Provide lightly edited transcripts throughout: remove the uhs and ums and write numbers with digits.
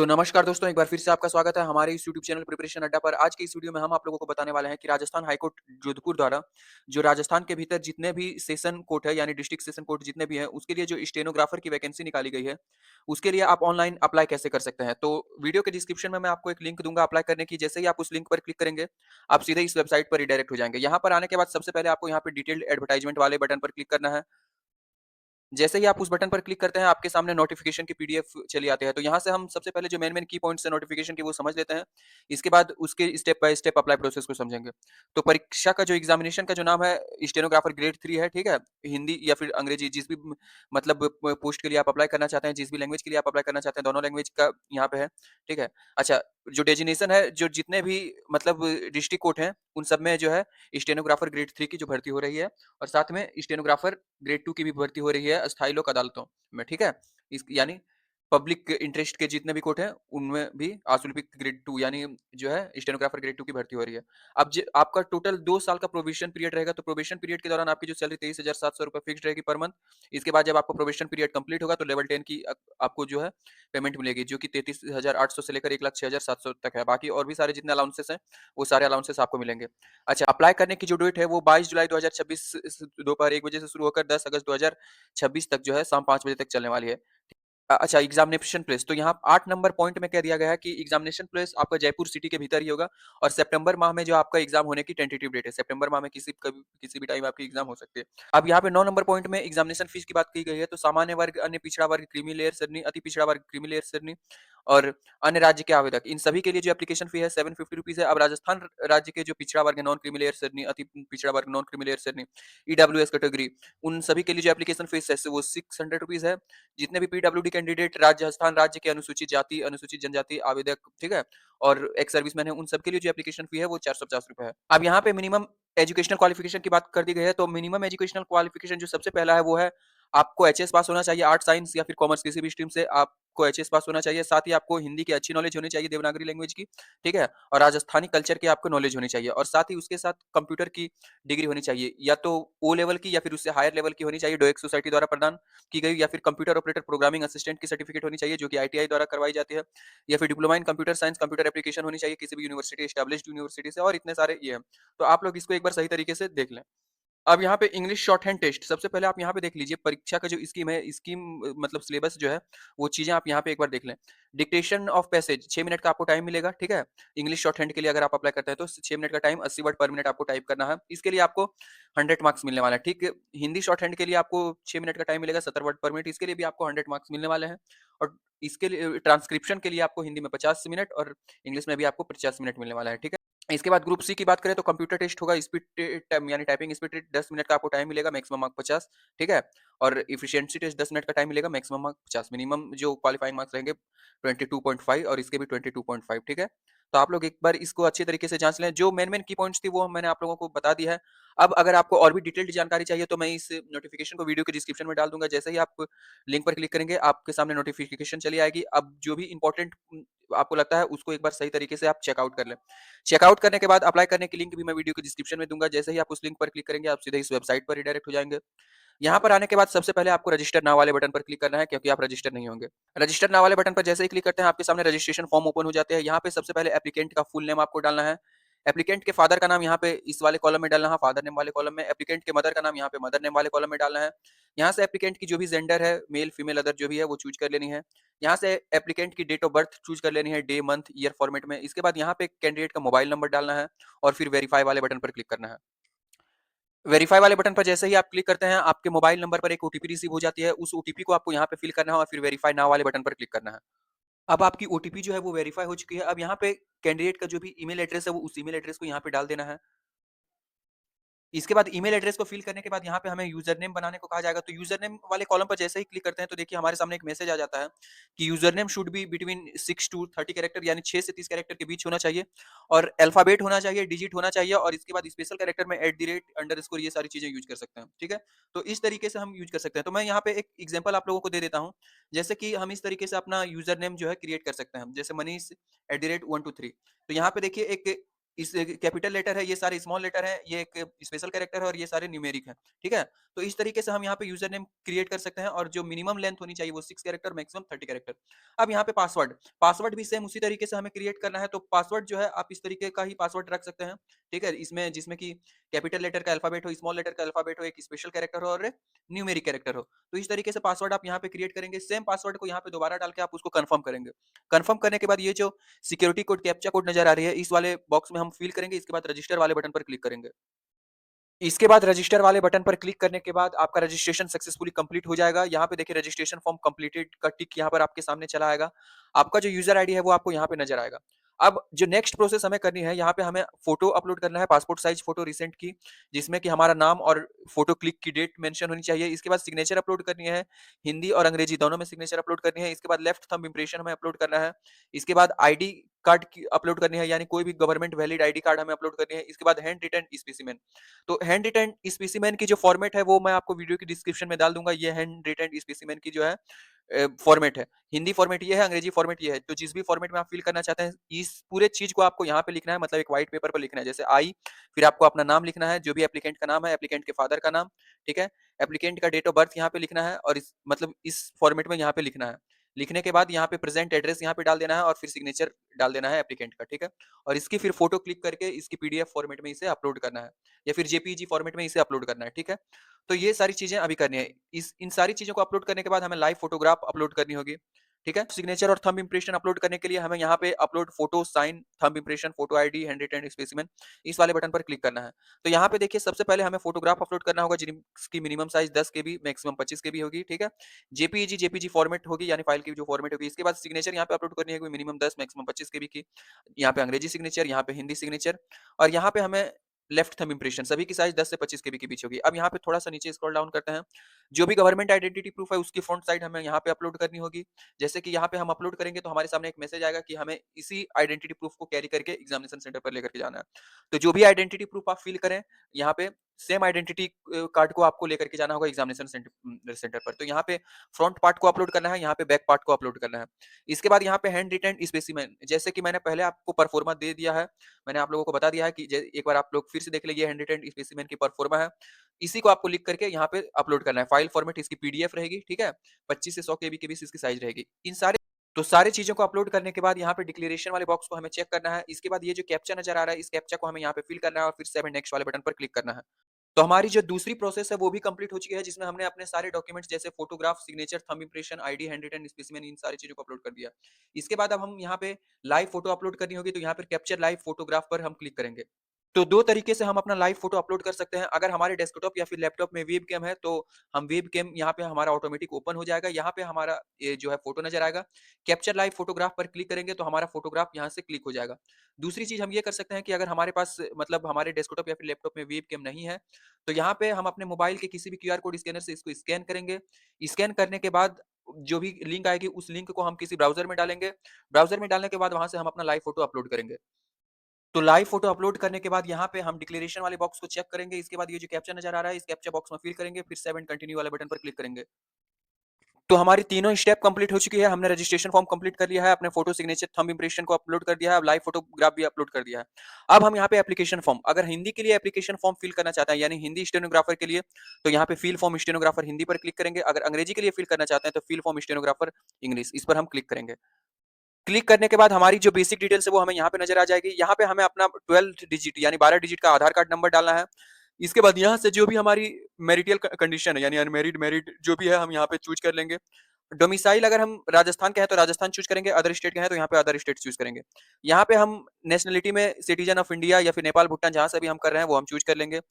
तो नमस्कार दोस्तों, एक बार फिर से आपका स्वागत है हमारे इस यूट्यूब चैनल प्रिपरेशन अड्डा पर। आज के इस वीडियो में हम आप लोगों को बताने वाले हैं कि राजस्थान हाईकोर्ट जोधपुर द्वारा जो राजस्थान के भीतर जितने भी सेशन कोर्ट है यानी डिस्ट्रिक्ट सेशन कोर्ट जितने भी हैं, उसके लिए जो स्टेनोग्राफर की वैकेंसी निकाली गई है, उसके लिए आप ऑनलाइन अप्लाई कैसे कर सकते हैं। तो वीडियो के डिस्क्रिप्शन में मैं आपको एक लिंक दूंगा अप्लाई करने की। जैसे ही आप उस लिंक पर क्लिक करेंगे, आप सीधे इस वेबसाइट पर रिडायरेक्ट हो जाएंगे। यहाँ पर आने के बाद सबसे पहले आपको यहाँ पे डिटेल्ड एडवर्टाइजमेंट वाले बटन पर क्लिक करना है। जैसे ही आप उस बटन पर क्लिक करते हैं, आपके सामने नोटिफिकेशन की पीडीएफ चली आती है। तो यहाँ से हम सबसे पहले जो मेन की पॉइंट्स है नोटिफिकेशन की वो समझ लेते हैं। इसके बाद उसके step by step apply process को समझेंगे। तो परीक्षा का जो एग्जामिनेशन का जो नाम है स्टेनोग्राफर ग्रेड 3 है, ठीक है? हिंदी या फिर अंग्रेजी जिस भी मतलब पोस्ट के लिए आप अप्लाई करना चाहते हैं, जिस भी लैंग्वेज के लिए आप अप्लाई करना चाहते हैं, दोनों लैंग्वेज का यहाँ पे है, ठीक है? अच्छा, जो डेजिग्नेशन है, जो जितने भी मतलब डिस्ट्रिक्ट कोर्ट हैं, उन सब में जो है स्टेनोग्राफर ग्रेड 3 की जो भर्ती हो रही है और साथ में स्टेनोग्राफर ग्रेड 2 की भी भर्ती हो रही है अस्थायी लोक अदालतों में, ठीक है? इस यानी पब्लिक इंटरेस्ट के जितने भी कोर्ट हैं, उनमें भी आशुलिपिक ग्रेड 2 यानी जो है स्टेनोग्राफर ग्रेड 2 की भर्ती हो रही है। अब आपका टोटल 2 साल का प्रोबेशन पीरियड रहेगा, तो प्रोबेशन पीरियड के दौरान आपकी जो सैलरी 23,700 रुपए फिक्स्ड रहेगी पर मंथ। इसके बाद जब आपका प्रोबेशन पीरियड कंप्लीट होगा, तो लेवल 10 की आपको जो है पेमेंट मिलेगी, जो कि 33,800 से लेकर 1,06,700 तक है। बाकी और भी सारे जितने अलाउंसेस हैं, वो सारे अलाउंसेस आपको मिलेंगे। अच्छा, अप्लाई करने की जो डेट है वो 22 जुलाई 2026 दोपहर 1 बजे से शुरू होकर 10 अगस्त 2026 तक जो है शाम 5 बजे तक चलने वाली है। अच्छा, एग्जामिनेशन प्लेस तो यहाँ 8 नंबर पॉइंट में कह दिया गया है कि एग्जामिनेशन प्लेस आपका जयपुर सिटी के भीतर ही होगा और सितंबर माह में जो आपका एग्जाम होने की टेंटेटिव डेट है, सितंबर माह में किसी भी टाइम आपकी एग्जाम हो सकती है। अब यहाँ पे 9 नंबर पॉइंट में एग्जामिनेशन फीस की बात की गई है, तो सामान्य वर्ग, अन्य पिछड़ा वर्ग, क्रीमी लेयर श्रेणी, अति पिछड़ा वर्ग, क्रीमी लेयर श्रेणी और अन्य राज्य के आवेदक, इन सभी के लिए जो एप्लीकेशन फी है 750 रुपीज है। अब राजस्थान राज्य के जो पिछड़ा वर्ग है, नॉन क्रीमी लेयर श्रेणी, अति पिछड़ा वर्ग, नॉन क्रीमी लेयर श्रेणी, ईडब्ल्यूएस कैटेगरी, उन सभी के लिए जो एप्लीकेशन फीस है वो 600 रुपीज है। जितने भी पीडब्ल्यूडी कैंडिडेट राजस्थान राज्य के अनुसूचित जाति, अनुसूचित जनजाति आवेदक, ठीक है, और एक्स सर्विसमैन है, उन सबके लिए जो एप्लीकेशन फी है वो 450 रुपए है। अब यहाँ पे मिनिमम एजुकेशनल क्वालिफिकेशन की बात कर दी गई है, तो मिनिमम एजुकेशनल क्वालिफिकेशन जो सबसे पहला है वो है आपको एचएस पास होना चाहिए, आर्ट साइंस या फिर कॉमर्स किसी भी स्ट्रीम से आपको एचएस पास होना चाहिए। साथ ही आपको हिंदी की अच्छी नॉलेज होनी चाहिए, देवनागरी लैंग्वेज की, ठीक है, और राजस्थानी कल्चर की आपको नॉलेज होनी चाहिए और साथ ही उसके साथ कंप्यूटर की डिग्री होनी चाहिए, या तो ओ लेवल की या फिर उससे हायर लेवल की होनी चाहिए, डोएक सोसाइटी द्वारा प्रदान की गई, या फिर कंप्यूटर ऑपरेटर प्रोग्रामिंग असिस्टेंट की सर्टिफिकेट होनी चाहिए जो कि आईटीआई द्वारा करवाई जाती है, या फिर diploma in computer science computer application होनी चाहिए किसी भी यूनिवर्सिटी, एस्टैब्लिश्ड यूनिवर्सिटी से, और इतने सारे ये हैं। तो आप लोग इसको एक बार सही तरीके से देख लें। अब यहाँ पे इंग्लिश शॉर्ट हैंड टेस्ट सबसे पहले आप यहाँ पे देख लीजिए, परीक्षा का जो स्कीम है, स्कीम मतलब सिलेबस जो है, वो चीजें आप यहाँ पे एक बार देख लें। डिक्टेशन ऑफ पैसेज 6 मिनट का आपको टाइम मिलेगा, ठीक है? इंग्लिश शॉर्ट हैंड के लिए अगर आप अप्लाई करते हैं तो 6 मिनट का टाइम, 80 वर्ड पर मिनट आपको टाइप करना है। इसके लिए आपको 100 मार्क्स मिलने वाला है, ठीक है? हिंदी शॉर्ट हैंड के लिए आपको 6 मिनट का टाइम मिलेगा, 70 वर्ड पर मिनट, इसके लिए भी आपको 100 मार्क्स मिलने वाले हैं। और इसके लिए ट्रांसक्रिप्शन के लिए आपको हिंदी में 50 मिनट और इंग्लिश में भी आपको 50 मिनट मिलने वाला है, ठीक है? इसके बाद ग्रुप सी की बात करें तो कंप्यूटर टेस्ट होगा, स्पीड यानी टाइपिंग स्पीड 10 मिनट का आपको टाइम मिलेगा, मैक्सिमम मार्क 50, ठीक है? और एफिशिएंसी टेस्ट 10 मिनट का टाइम मिलेगा, मैक्सिमम मार्क 50, मिनिमम जो क्वालिफाइंग मार्क्स रहेंगे 22.5 और इसके भी 22.5, ठीक है? तो आप लोग एक बार इसको अच्छी तरीके से जांच लें। जो मेन की पॉइंट्स थी वो मैंने आप लोगों को बता दी है। अब अगर आपको और भी डिटेल्ड जानकारी चाहिए तो मैं इस नोटिफिकेशन को वीडियो के डिस्क्रिप्शन में डाल दूंगा। जैसे ही आप लिंक पर क्लिक करेंगे, आपके सामने नोटिफिकेशन चली आएगी। अब जो भी इंपॉर्टेंट आपको लगता है उसको एक बार सही तरीके से आप चेकआउट कर लें। चेकआउट करने के बाद अप्लाई करने की लिंक भी मैं वीडियो के डिस्क्रिप्शन में दूंगा। जैसे ही आप उस लिंक पर क्लिक करेंगे, आप सीधे इस वेबसाइट पर रिडायरेक्ट हो जाएंगे। यहाँ पर आने के बाद सबसे पहले आपको रजिस्टर नाउ वाले बटन पर क्लिक करना है, क्योंकि आप रजिस्टर नहीं होंगे। रजिस्टर नाउ वाले बटन पर जैसे ही क्लिक करते हैं, आपके सामने रजिस्ट्रेशन फॉर्म ओपन हो जाते हैं। यहाँ पे सबसे पहले एप्लीकेंट का फुल नेम आपको डालना है। एप्लीकेंट के फादर का नाम यहाँ पे इस वाले कॉलम में डालना है, फादर नेम वाले कॉलम में। एप्लीकेंट के मदर का नाम यहाँ पे मदर नेम वाले कॉलम में डालना है। यहाँ से एप्लीकेंट की जो भी जेंडर है, मेल फीमेल अदर जो भी है वो चूज कर लेनी है। यहाँ से एप्लीकेंट की डेट ऑफ बर्थ चूज कर लेनी है, डे मंथ ईयर फॉर्मेट में। इसके बाद यहाँ पे कैंडिडेट का मोबाइल नंबर डालना है और फिर वेरीफाई वाले बटन पर क्लिक करना है। वेरीफाई वाले बटन पर जैसे ही आप क्लिक करते हैं, आपके मोबाइल नंबर पर एक ओटीपी रिसीव हो जाती है। उस ओटीपी को आपको यहाँ पे फिल करना है और फिर वेरीफाई नाउ वाले बटन पर क्लिक करना है। अब आपकी ओटीपी जो है वो वेरीफाई हो चुकी है। अब यहाँ पे कैंडिडेट का जो भी ईमेल एड्रेस है, वो उस ईमेल एड्रेस को यहाँ पे डाल देना है। इसके बाद ईमेल एड्रेस को फिल करने के बाद यहाँ पे हमें यूजर नेम बनाने को कहा जाएगा। तो यूजर नेम वाले कॉलम पर जैसे ही क्लिक करते हैं, तो देखिए हमारे सामने एक मैसेज आ जाता है कि user name should be between 6 to 30 character, यानी 6 से 30 कैरेक्टर के बीच होना चाहिए और अल्फाबेट होना चाहिए, डिजिट होना चाहिए, और इसके बाद स्पेशल कैरेक्टर में @ अंडरस्कोर, ये सारी चीजें यूज कर सकते हैं, ठीक है? तो इस तरीके से हम यूज कर सकते हैं। तो मैं यहाँ पे एक एग्जाम्पल आप लोगों को दे देता हूँ। जैसे कि हम इस तरीके से अपना यूजर नेम जो है क्रिएट कर सकते हैं, जैसे मनीष @ 1 2 3। तो यहाँ पे देखिए एक इस कैपिटल लेटर है, ये सारे स्मॉल लेटर हैं, ये एक स्पेशल कैरेक्टर है और ये सारे न्यूमेरिक हैं, ठीक है? तो इस तरीके से हम यहाँ पे यूज़र नेम क्रिएट कर सकते हैं और जो मिनिमम लेंथ होनी चाहिए वो 6 कैरेक्टर, मैक्सिमम 30 कैरेक्टर। अब यहाँ पे पासवर्ड, पासवर्ड भी सेम उसी तरीके से हमें क्रिएट करना है, तो पासवर्ड जो है आप इस तरीके का ही पासवर्ड रख सकते हैं, ठीक है? इसमें जिसमें कि कैपिटल लेटर का अल्फाबेट हो, स्मॉल लेटर का अल्फाबेट हो, एक स्पेशल कैरेक्टर हो और न्यूमेरिक कैरेक्टर हो। तो इस तरीके से पासवर्ड आप यहाँ पे क्रिएट करेंगे, सेम पासवर्ड को यहाँ पे दोबारा डाल के आप उसको कन्फर्म करेंगे। कन्फर्म करने के बाद ये जो सिक्योरिटी कोड, कैप्चा कोड नज़र आ रही है, इस वाले बॉक्स में हम फिल करेंगे, इसके बाद रजिस्टर वाले बटन पर क्लिक करेंगे। इसके बाद रजिस्टर वाले बटन पर क्लिक करने के बाद आपका रजिस्ट्रेशन सक्सेसफुली कंप्लीट हो जाएगा। यहाँ पे देखिए रजिस्ट्रेशन फॉर्म कंप्लीटेड का टिक यहाँ पर आपके सामने चला आएगा। आपका जो यूज़र आईडी है वो आपको यहाँ पे नज़र आएगा। अब जो नेक्स्ट प्रोसेस हमें करनी है, यहाँ पे हमें फ़ोटो अपलोड करना है, पासपोर्ट साइज़ फ़ोटो रिसेंट की, जिसमें कि हमारा नाम और फ़ोटो क्लिक की डेट मेंशन होनी चाहिए। इसके बाद सिग्नेचर अपलोड करनी है, हिंदी और अंग्रेजी दोनों में सिग्नेचर अपलोड करनी है। इसके बाद लेफ्ट थंब इम्प्रेशन हमें अपलोड करना है। इसके बाद आईडी कार्ड की अपलोड करनी है, यानी कोई भी गवर्नमेंट वैलिड आईडी कार्ड हमें अपलोड करनी है। इसके बाद हैंड रिटन स्पेसिमेन, तो हैंड रिटन स्पेसिमेन की जो फॉर्मेट है वो मैं आपको वीडियो की डिस्क्रिप्शन में डाल दूंगा। ये हैंड रिटन स्पेसिमेन की जो है फॉर्मेट है, हिंदी फॉर्मेट ये है, अंग्रेजी फॉर्मेट ये है। तो जिस भी फॉर्मेट में आप फिल करना चाहते हैं, इस पूरे चीज को आपको यहाँ पे लिखना है, मतलब एक व्हाइट पेपर पर लिखना है। जैसे आई, फिर आपको अपना नाम लिखना है, जो भी एप्लीकेंट का नाम है, एप्लीकेंट के फादर का नाम, ठीक है, एप्लीकेंट का डेट ऑफ बर्थ यहाँ पे लिखना है और इस मतलब इस फॉर्मेट में यहाँ पे लिखना है। लिखने के बाद यहाँ पे प्रेजेंट एड्रेस यहाँ पे डाल देना है और फिर सिग्नेचर डाल देना है एप्लीकेंट का, ठीक है। और इसकी फिर फोटो क्लिक करके इसकी पीडीएफ फॉर्मेट में इसे अपलोड करना है या फिर जेपीईजी फॉर्मेट में इसे अपलोड करना है, ठीक है। तो ये सारी चीजें अभी करनी है। इस इन सारी चीजों को अपलोड करने के बाद हमें लाइव फोटोग्राफ अपलोड करनी होगी, ठीक है। सिग्नेचर और थंब इंप्रेशन अपलोड करने के लिए हमें यहाँ पे upload photo, sign, thumb impression, photo ID, hand written specimen, इस वाले बटन पर क्लिक करना है। तो यहाँ पे देखिए सबसे पहले हमें फोटोग्राफ अपलोड करना होगा जिसकी मिनिमम साइज 10 केबी, मैक्सिमम 25 केबी होगी, ठीक है। जेपीईजी फॉर्मेट होगी, यानी फाइल की जो फॉर्मेट होगी। इसके बाद सिग्नेचर यहाँ पे अपलोड करनी है मिनिमम 10, मैक्सिमम 25 केबी की। यहाँ पे अंग्रेजी सिग्नेचर, यहाँ पे हिंदी सिग्नेचर और यहाँ पे हमें लेफ्ट थंब इंप्रेशन, सभी की साइज 10 से 25 केबी के बीच होगी। अब यहाँ पे थोड़ा सा नीचे स्क्रॉल डाउन करते हैं, जो भी गवर्नमेंट आइडेंटिटी प्रूफ है उसकी फ्रंट साइड हमें यहाँ पे अपलोड करनी होगी। जैसे कि यहाँ पे हम अपलोड करेंगे तो हमारे सामने एक मैसेज आएगा कि हमें इसी आइडेंटिटी प्रूफ को कैरी करके एग्जामिनेशन सेंटर पर लेकर के जाना है। तो जो भी आइडेंटिटी प्रूफ आप फिल करें, यहाँ पे सेम आइडेंटिटी कार्ड को आपको लेकर के जाना होगा एग्जामिनेशन सेंटर पर। तो यहाँ पे फ्रंट पार्ट को अपलोड करना है, यहाँ पे बैक पार्ट को अपलोड करना है। इसके बाद यहाँ पे हैंड रिटन स्पेसिमेन, जैसे कि मैंने पहले आपको परफॉर्मा दे दिया है, मैंने आप लोगों को बता दिया है कि एक बार आप लोग फिर से देख लीजिए, हैंड रिटन स्पेसिमेन की परफॉर्मा है। इसी को आपको लिख करके यहाँ पे अपलोड करना है। फाइल फॉर्मेट इसकी पीडीएफ रहेगी, ठीक है। 25 से 100 केबी के बीच इसकी साइज रहेगी। इन सारे तो सारी चीजों को अपलोड करने के बाद यहाँ पे डिक्लेरेशन वाले बॉक्स को हमें चेक करना है। इसके बाद ये जो कैप्चा नजर आ रहा है, इस कैप्चा को हमें यहाँ पे फिल करना है और फिर सेव एंड नेक्स्ट वाले बटन पर क्लिक करना है। तो हमारी जो दूसरी प्रोसेस है वो भी कंप्लीट हो चुकी है, जिसमें हमने अपने सारे डॉक्यूमेंट्स जैसे photograph, signature, thumb impression, ID, hand written specimen, इन सारी चीजों को अपलोड कर दिया। इसके बाद अब हम यहाँ पे लाइव फोटो अपलोड करनी होगी, तो यहाँ पर कैप्चर लाइव फोटोग्राफ पर हम क्लिक करेंगे। तो 2 तरीके से हम अपना लाइव फ़ोटो अपलोड कर सकते हैं। अगर हमारे डेस्कटॉप या फिर लैपटॉप में वेबकैम है, तो हम वेबकैम यहाँ पे हमारा ऑटोमेटिक ओपन हो जाएगा। यहाँ पे हमारा ये जो है फ़ोटो नज़र आएगा। कैप्चर लाइव फ़ोटोग्राफ पर क्लिक करेंगे तो हमारा फ़ोटोग्राफ यहाँ से क्लिक हो जाएगा। दूसरी चीज़ हम ये कर सकते हैं कि अगर हमारे पास मतलब हमारे डेस्कटॉप या फिर लैपटॉप में वेबकैम नहीं है, तो यहाँ पे हम अपने मोबाइल के किसी भी क्यूआर कोड स्कैनर से इसको स्कैन करेंगे। स्कैन करने के बाद जो भी लिंक आएगी, उस लिंक को हम किसी ब्राउज़र में डालेंगे। ब्राउज़र में डालने के बाद वहाँ से हम अपना लाइव फ़ोटो अपलोड करेंगे। तो लाइव फोटो अपलोड करने के बाद यहाँ पे हम डिक्लेरेशन वाले बॉक्स को चेक करेंगे। इसके बाद ये जो कैप्चा नज़र आ रहा है, इस कैप्चा बॉक्स में फिल करेंगे, फिर सेव एंड कंटिन्यू वाले बटन पर क्लिक करेंगे। तो हमारी तीनों स्टेप कंप्लीट हो चुकी है। हमने रजिस्ट्रेशन फॉर्म कंप्लीट कर लिया है, अपने फोटो, सिग्नेचर, थंब इंप्रेशन को अपलोड कर दिया है, अब लाइव फोटोग्राफ भी अपलोड कर दिया है। अब हम यहाँ पे एप्लीकेशन फॉर्म, अगर हिंदी के लिए एप्लीकेशन फॉर्म फिल करना चाहते हैं, यानी हिंदी स्टेनोग्राफर के लिए, तो यहाँ पे फिल फॉर्म स्टेनोग्राफर हिंदी पर क्लिक करेंगे। अगर अंग्रेजी के लिए फिल करना चाहते हैं तो फिल फॉर्म स्टेनोग्राफर इंग्लिश, इस पर हम क्लिक करेंगे। क्लिक करने के बाद हमारी जो बेसिक डिटेल्स है वो हमें यहाँ पे नजर आ जाएगी। यहाँ पे हमें अपना 12 डिजिट यानी 12 डिजिट का आधार कार्ड नंबर डालना है। इसके बाद यहाँ से जो भी हमारी मैरिटल कंडीशन है, यानी अनमैरिड, मैरिड जो भी है, हम यहाँ पे चूज कर लेंगे। डोमिसाइल अगर हम राजस्थान के हैं तो राजस्थान चूज करेंगे, अदर स्टेट के हैं तो यहाँ पे अदर स्टेट चूज करेंगे। यहाँ पे हम नेशनलिटी में सिटीजन ऑफ इंडिया या फिर नेपाल, भूटान, जहां से भी हम कर रहे हैं वो हम चूज कर लेंगे।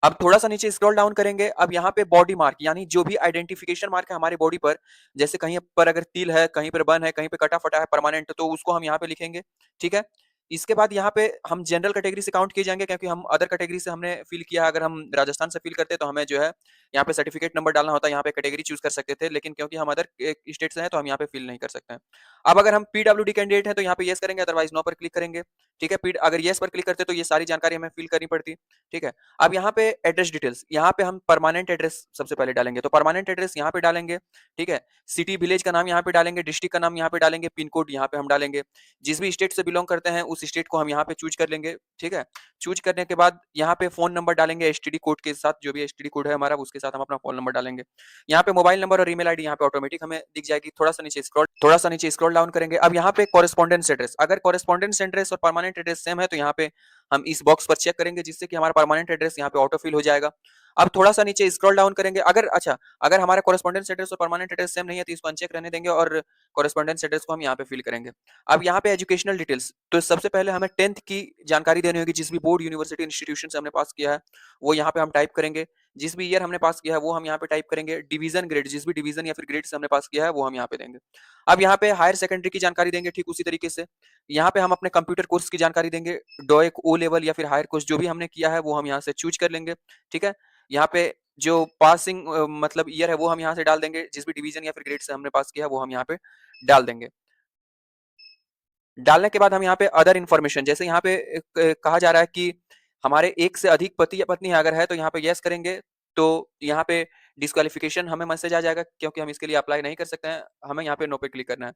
अब थोड़ा-सा नीचे स्क्रॉल डाउन करेंगे, अब यहाँ पे बॉडी मार्क, यानी जो भी आइडेंटिफिकेशन मार्क है हमारे बॉडी पर, जैसे कहीं पर अगर तिल है, कहीं पर बन है, कहीं पे कटा-फटा है परमानेंट, तो उसको हम यहाँ पे लिखेंगे, ठीक है? इसके बाद यहाँ पे हम जनरल कैटेगरी से काउंट किए जाएँगे, क्योंकि हम अदर कैटेगरी से हमने फिल किया है। अगर हम राजस्थान से फिल करते हैं तो हमें जो है यहाँ पे सर्टिफिकेट नंबर डालना होता है, यहाँ पे कैटेगरी चूज़ कर सकते थे, लेकिन क्योंकि हम अदर स्टेट से हैं, तो हम यहाँ पे फिल नहीं कर सकते हैं। अब अगर हम पीडब्ल्यूडी कैंडिडेट हैं, तो यहाँ पे येस करेंगे, अदरवाइज़ नो पर क्लिक करेंगे, ठीक है? अगर येस पर क्लिक करते, तो ये सारी जानकारी हमें फिल करनी पड़ती, ठीक है? अब यहाँ पे एड्रेस डिटेल्स, यहाँ पे हम परमानेंट एड्रेस सबसे पहले डालेंगे, तो परमानेंट एड्रेस यहाँ पे डालेंगे, ठीक है? सिटी, विलेज का नाम यहाँ पे डालेंगे, डिस्ट्रिक्ट का नाम यहाँ पे डालेंगे, पिन कोड यहाँ पे हम डालेंगे। जिस भी स्टेट से बिलॉन्ग करते हैं, उस स्टेट को हम यहाँ पे चूज़ कर लेंगे, ठीक है? चूज़ करने के बाद यहाँ पे फ़ोन नंबर डालेंगे एसटीडी कोड के साथ, जो भी एसटीडी कोड है हमारा, उसके साथ हम अपना फ़ोन नंबर डालेंगे। यहाँ पे मोबाइल नंबर और ईमेल आईडी यहाँ पे ऑटोमेटिक हमें दिख जाएगी। थोड़ा-सा नीचे स्क्रॉल डाउन करेंगे। अब यहाँ पे कॉरेस्पोंडेंस एड्रेस, अगर कॉरेस्पोंडेंस एड्रेस और परमानेंट एड्रेस सेम है, तो यहाँ पे हम इस बॉक्स पर चेक करेंगे, जिससे कि हमारा परमानेंट एड्रेस यहाँ पे ऑटो फिल हो जाएगा। अब थोड़ा-सा नीचे स्क्रॉल डाउन करेंगे, अगर हमारा कॉरेस्पोंडेंस एड्रेस और परमानेंट एड्रेस सेम नहीं है, तो इसको अनचेक रहने देंगे और कॉरेस्पोंडेंस एड्रेस को हम यहाँ पे फिल करेंगे। अब यहाँ पे एजुकेशनल डिटेल्स, तो सबसे पहले हमें 10th की जानकारी देनी होगी, जिस भी बोर्ड, यूनिवर्सिटी, इंस्टीट्यूशन से हमने पास किया है, वो यहाँ पे हम टाइप करेंगे। जिस भी ईयर हमने पास किया है, वो हम यहाँ पे टाइप करेंगे। डिवीज़न ग्रेड, जिस भी डिवीज़न या फिर ग्रेड से हमने पास किया है, वो हम यहाँ पे देंगे। अब यहाँ पे हायर सेकेंडरी की जानकारी देंगे, ठीक उसी तरीके से। यहाँ पे हम अपने कंप्यूटर कोर्स की जानकारी देंगे, डोएक, ओ लेवल या फिर हायर कोर्स जो भी हमने किया है, वो हम यहाँ से चूज़ कर लेंगे, ठीक है? यहाँ पे जो पासिंग मतलब ईयर है, वो हम यहाँ से डाल देंगे। जिस भी डिवीज़न या फिर ग्रेड से हमने पास किया है, वो हम यहाँ पे डाल देंगे। डालने के बाद हम यहाँ पे अदर इन्फॉर्मेशन, जैसे यहाँ पे कहा जा रहा है कि हमारे एक से अधिक पति या पत्नी अगर है, तो यहाँ पे यस करेंगे, तो यहाँ पे डिस्क्वालिफिकेशन हमें मैसेज आ जाएगा, क्योंकि हम इसके लिए अप्लाई नहीं कर सकते हैं, हमें यहाँ पे नो पे क्लिक करना है।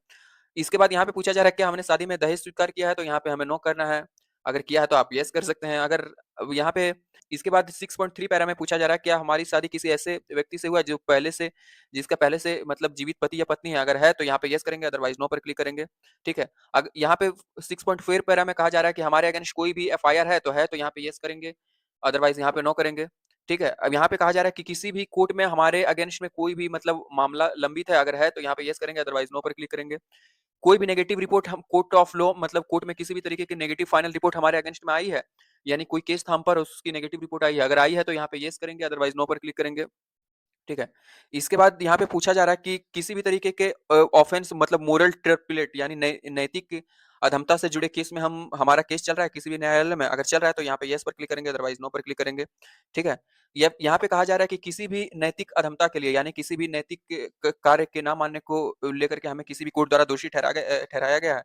इसके बाद यहाँ पे पूछा जा रहा है क्या हमने शादी में दहेज स्वीकार किया है, तो यहाँ पे हमें नो करना है। अगर किया है तो आप यस कर सकते हैं। अगर अब यहाँ पे इसके बाद 6.3 पैरा में पूछा जा रहा है क्या हमारी शादी किसी ऐसे व्यक्ति से हुआ है जो पहले से जिसका पहले से मतलब जीवित पति या पत्नी है, अगर है तो यहाँ पे यस करेंगे, अदरवाइज नो पर क्लिक करेंगे, ठीक है? यहाँ पे 6.4 पैरा में कहा जा रहा है कि हमारे अगेंस्ट कोई भी एफआईआर है तो यहाँ पे यस करेंगे, अदरवाइज यहाँ पे नो करेंगे, ठीक है? अब यहाँ पे कहा जा रहा है कि किसी भी कोर्ट में हमारे अगेंस्ट में कोई भी मतलब मामला लंबित है, अगर है तो यहाँ पे यस करेंगे, अदरवाइज नो पर क्लिक करेंगे। कोई भी नेगेटिव रिपोर्ट हम कोर्ट ऑफ लॉ मतलब कोर्ट में किसी भी तरीके की नेगेटिव फाइनल रिपोर्ट हमारे अगेंस्ट में आई है, यानी कोई केस था हम पर, उसकी नेगेटिव रिपोर्ट आई है, अगर आई है तो यहाँ पे यस करेंगे, अदरवाइज नो पर क्लिक करेंगे, ठीक है? इसके बाद यहाँ पे पूछा जा रहा है कि किसी भी तरीके के ऑफेंस मतलब मोरल ट्रैपलेट यानी नैतिक अधमता से जुड़े केस में हम हमारा केस चल रहा है किसी भी न्यायालय में, अगर चल रहा है तो यहाँ पे यस पर क्लिक करेंगे, अदरवाइज नो पर क्लिक करेंगे, ठीक है? यहाँ पे कहा जा रहा है कि किसी भी नैतिक अधमता के लिए यानी किसी भी नैतिक कार्य के ना मानने को लेकर के हमें किसी भी कोर्ट द्वारा दोषी ठहराया गया है,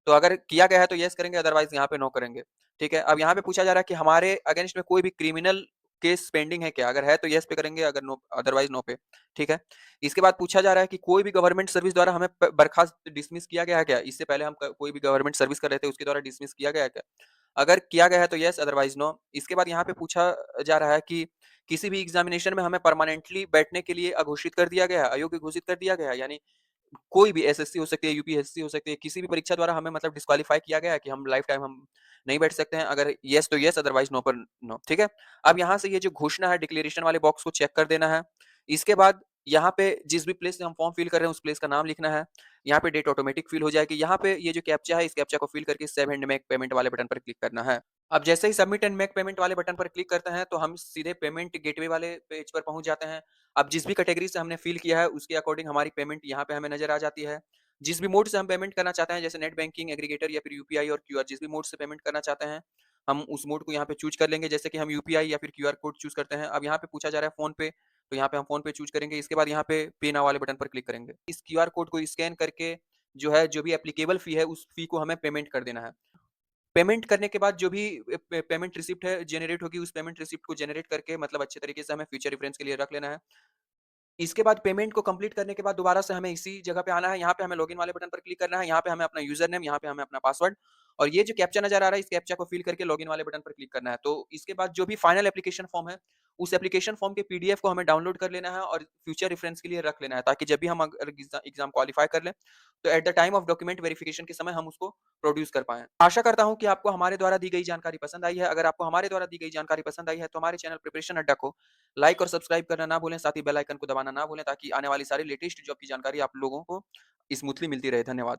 तो अगर किया गया है तो यस करेंगे, अदरवाइज यहाँ पे नो करेंगे, ठीक है? अब यहाँ पे पूछा जा रहा है कि हमारे अगेंस्ट में कोई भी क्रिमिनल केस पेंडिंग है क्या? अगर है तो येस पे करेंगे, अगर नो अदरवाइज़ नो पे, ठीक है? इसके बाद पूछा जा रहा है कि कोई भी गवर्नमेंट सर्विस द्वारा हमें बर्खास्त डिसमिस किया गया है क्या? इससे पहले हम कोई भी गवर्नमेंट सर्विस कर रहे थे, उसके द्वारा डिसमिस किया गया है क्या? अगर किया गया है तो येस, अदरवाइज़ नो। इसके बाद यहाँ पे पूछा जा रहा है कि किसी भी एग्जामिनेशन में हमें परमानेंटली बैठने के लिए अघोषित कर दिया गया है, अयोग्य घोषित कर दिया गया है, यानी कोई भी एसएससी हो सकती है, यूपीएससी हो सकती है, किसी भी परीक्षा द्वारा हमें मतलब डिस्क्वालीफाई किया गया है कि हम लाइफ टाइम हम नहीं बैठ सकते हैं, अगर येस तो येस, अदरवाइज नो पर नो, ठीक है? अब यहाँ से ये जो घोषणा है डिक्लेरेशन वाले बॉक्स को चेक कर देना है। इसके बाद यहाँ पे जिस भी प्लेस से हम फॉर्म फिल कर रहे हैं उस प्लेस का नाम लिखना है। यहाँ पे डेट ऑटोमेटिक फिल हो जाएगी। यहाँ पे ये जो कैप्चा है इस कैप्चा को फिल करके सेव एंड मेक पेमेंट वाले बटन पर क्लिक करना है। अब जैसे ही सबमिट एंड मेक पेमेंट वाले बटन पर क्लिक करते हैं तो हम सीधे पेमेंट गेटवे वाले पेज पर पहुंच जाते हैं। अब जिस भी कैटेगरी से हमने फिल किया है उसके अकॉर्डिंग हमारी पेमेंट यहाँ पे हमें नजर आ जाती है। जिस भी मोड से हम पेमेंट करना चाहते हैं जैसे नेट बैंकिंग, एग्रीगेटर या फिर यूपीआई और क्यूआर, जिस भी मोड से पेमेंट करना चाहते हैं हम उस मोड को यहाँ पे चूज कर लेंगे। जैसे कि हम यूपीआई या फिर क्यूआर कोड चूज करते हैं। अब यहाँ पे पूछा जा रहा है फोन पे, तो यहाँ पे हम फोन पे चूज करेंगे। इसके बाद यहाँ पे पे नाउ वाले बटन पर क्लिक करेंगे। इस क्यूआर कोड को स्कैन करके जो है जो भी एप्लीकेबल फी है उस फी को हमें पेमेंट कर देना है। पेमेंट करने के बाद जो भी पेमेंट रिसिप्ट है जनरेट होगी, उस पेमेंट रिसिप्ट को जनरेट करके मतलब अच्छे तरीके से हमें फ्यूचर रेफरेंस के लिए रख लेना है। इसके बाद पेमेंट को कंप्लीट करने के बाद दोबारा से हमें इसी जगह पे आना है। यहाँ पे हमें लॉगिन वाले बटन पर क्लिक करना है। यहाँ पे हमें अपना यूज़र नेम, यहाँ पे हमें अपना पासवर्ड और ये जो कैप्चा नज़र आ रहा है, इस कैप्चा को फिल करके लॉगिन वाले बटन पर क्लिक करना है। तो इसके बाद जो भी फाइनल एप्लीकेशन फॉर्म है, उस एप्लीकेशन फॉर्म के पीडीएफ को हमें डाउनलोड कर लेना है और फ्यूचर रेफरेंस के लिए रख लेना है, ताकि जब भी हम अगर एग्ज़ाम क्वालीफाई कर लें, तो at the time of document verification के समय हम उसको प्रोड्यूस कर पाएँ। आशा करता हूँ कि आपको हमारे द्वारा दी गई जानकारी पसंद आई है। अगर आपको हमारे द्वारा दी गई जानकारी पसंद आई है, तो हमारे चैनल प्रिपरेशन अड्डा को लाइक और सब्सक्राइब करना ना भूलें, साथ ही बेल आइकन को दबाना ना भूलें, ताकि आने वाली सारी लेटेस्ट जॉब की जानकारी आप लोगों को स्मूथली मिलती रहे। धन्यवाद।